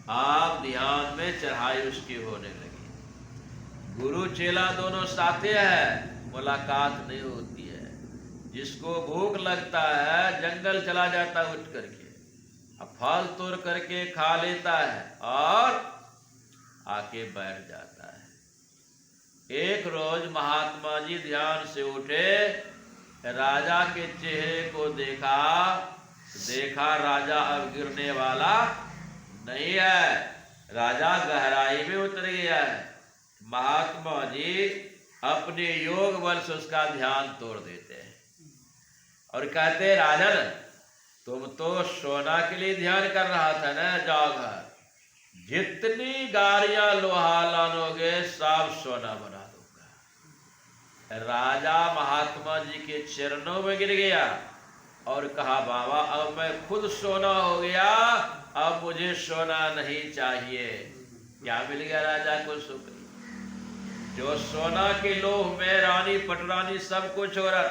आप ध्यान में चढ़ाई उसकी होने लगी। गुरु चेला दोनों साथे हैं, मुलाकात नहीं होती है। जिसको भूख लगता है जंगल चला जाता है उठ करके, अब फल तोड़ करके खा लेता है और आके बैठ जाता है। एक रोज महात्मा जी ध्यान से उठे, राजा के चेहरे को देखा राजा अब गिरने वाला नहीं है, राजा गहराई में उतर गया है। महात्मा जी अपने योग बल से उसका ध्यान तोड़ देते हैं और कहते, राजन तुम तो सोना के लिए ध्यान कर रहा था ना, जाओ घर, जितनी गाड़ियां लोहा लानोगे सब सोना बना दूंगा। राजा महात्मा जी के चरणों में गिर गया और कहा, बाबा अब मैं खुद सोना हो गया, अब मुझे सोना नहीं चाहिए। क्या मिल गया राजा को? सुख। जो सोना के लोभ में रानी पटरानी सब कुछ छोड़ा,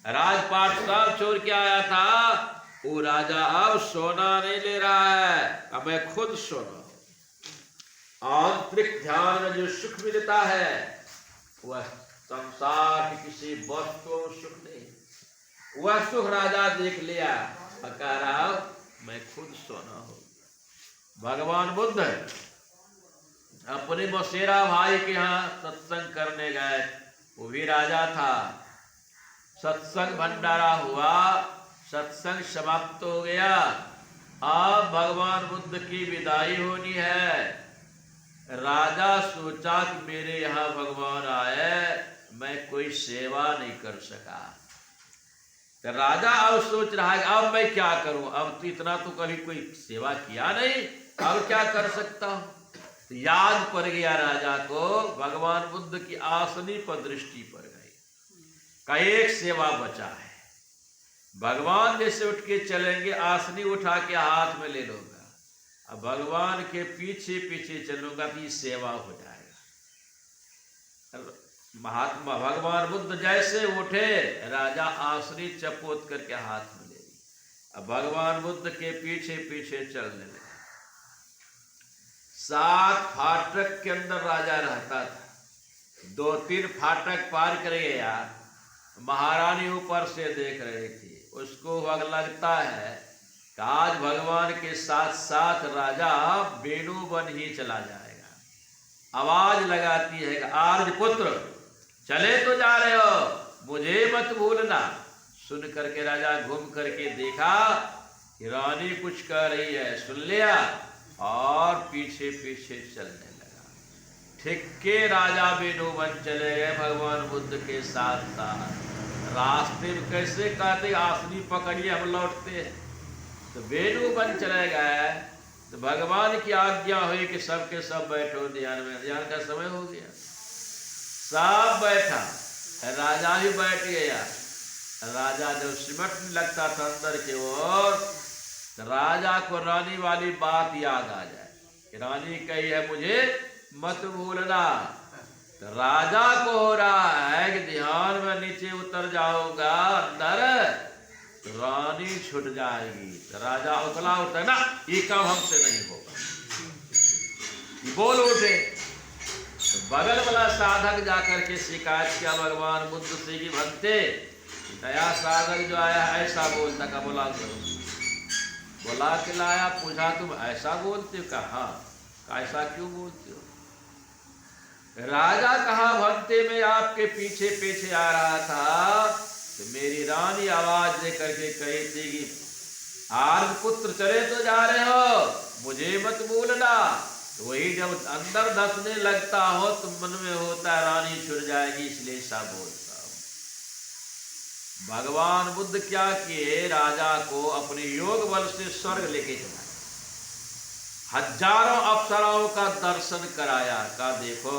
राजपाट सब छोड़ के आया था, वो राजा अब सोना नहीं ले रहा है, अब मैं खुद सोना। आंतरिक ध्यान में जो सुख मिलता है वह संसार की किसी वस्तु में सुख नहीं। वह सुख राजा देख लिया और कह रहा मैं खुद सोना हूं। भगवान बुद्ध अपने मौसेरा भाई के यहाँ सत्संग करने गए, वो भी राजा था। सत्संग भंडारा हुआ, सत्संग समाप्त हो गया। अब भगवान बुद्ध की विदाई होनी है। राजा सोचा कि मेरे यहाँ भगवान आए, मैं कोई सेवा नहीं कर सका। तो राजा अब सोच रहा है अब मैं क्या करूं, अब तो इतना तो कभी कोई सेवा किया नहीं, अब क्या कर सकता हूं। तो याद पड़ गया राजा को, भगवान बुद्ध की आसनी पर दृष्टि पड़ गई का एक सेवा बचा है। भगवान जैसे उठ के चलेंगे, आसनी उठा के हाथ में ले लूंगा, अब भगवान के पीछे पीछे चलूंगा तो ये सेवा हो जाएगा। महात्मा भगवान बुद्ध जैसे उठे, राजा आसनी चपोत करके हाथ में ले ली, अब भगवान बुद्ध के पीछे पीछे चलने लगे। 7 फाटक के अंदर राजा रहता था। 2-3 फाटक पार कर गया, महारानी ऊपर से देख रही थी। उसको लगता है कि आज भगवान के साथ साथ राजा वेणु बन ही चला जाएगा। आवाज लगाती है कि आर्य पुत्र चले तो जा रहे हो, मुझे मत भूलना। सुन करके राजा घूम करके देखा कि रानी कुछ कह रही है, सुन लिया और पीछे पीछे चलने लगा। ठीक के राजा वेणु बन चले गए भगवान बुद्ध के साथ साथ। रास्ते में कैसे कहते आसनी पकड़िए हम लौटते हैं, तो वेणु बन चले गए। तो भगवान की आज्ञा हुई कि सबके सब बैठो ध्यान में। ध्यान का समय हो गया, सब बैठा, राजा भी बैठ गया। राजा जब सिमटने लगता था अंदर की ओर, तो राजा को रानी वाली बात याद आ जाए कि रानी कही है मुझे मत भूलना। तो राजा को हो रहा है कि ध्यान में नीचे उतर जाऊंगा अंदर तो रानी छूट जाएगी। तो राजा उतला उठा, ना ये काम हमसे नहीं होगा, बोल उठे। तो बगल वाला साधक जाकर के शिकायत किया भगवान बुद्ध से कि भक्ते नया साधक जो आया ऐसा बोलता का बोला करो। बोला के लाया, पूछा तुम ऐसा बोलते हो? कहा ऐसा क्यों बोलते हो? राजा कहा भक्ते में आपके पीछे पीछे आ रहा था तो मेरी रानी आवाज दे करके कही थी कि आर्य पुत्र चले तो जा रहे हो, मुझे मत भूलना। तो वही जब अंदर धसने लगता हो तो मन में होता है रानी छुड़ जाएगी, इसलिए ऐसा बोलता हूं। भगवान बुद्ध क्या किए, राजा को अपने योग बल से स्वर्ग लेके चला, हजारों अप्सराओं का दर्शन कराया। का देखो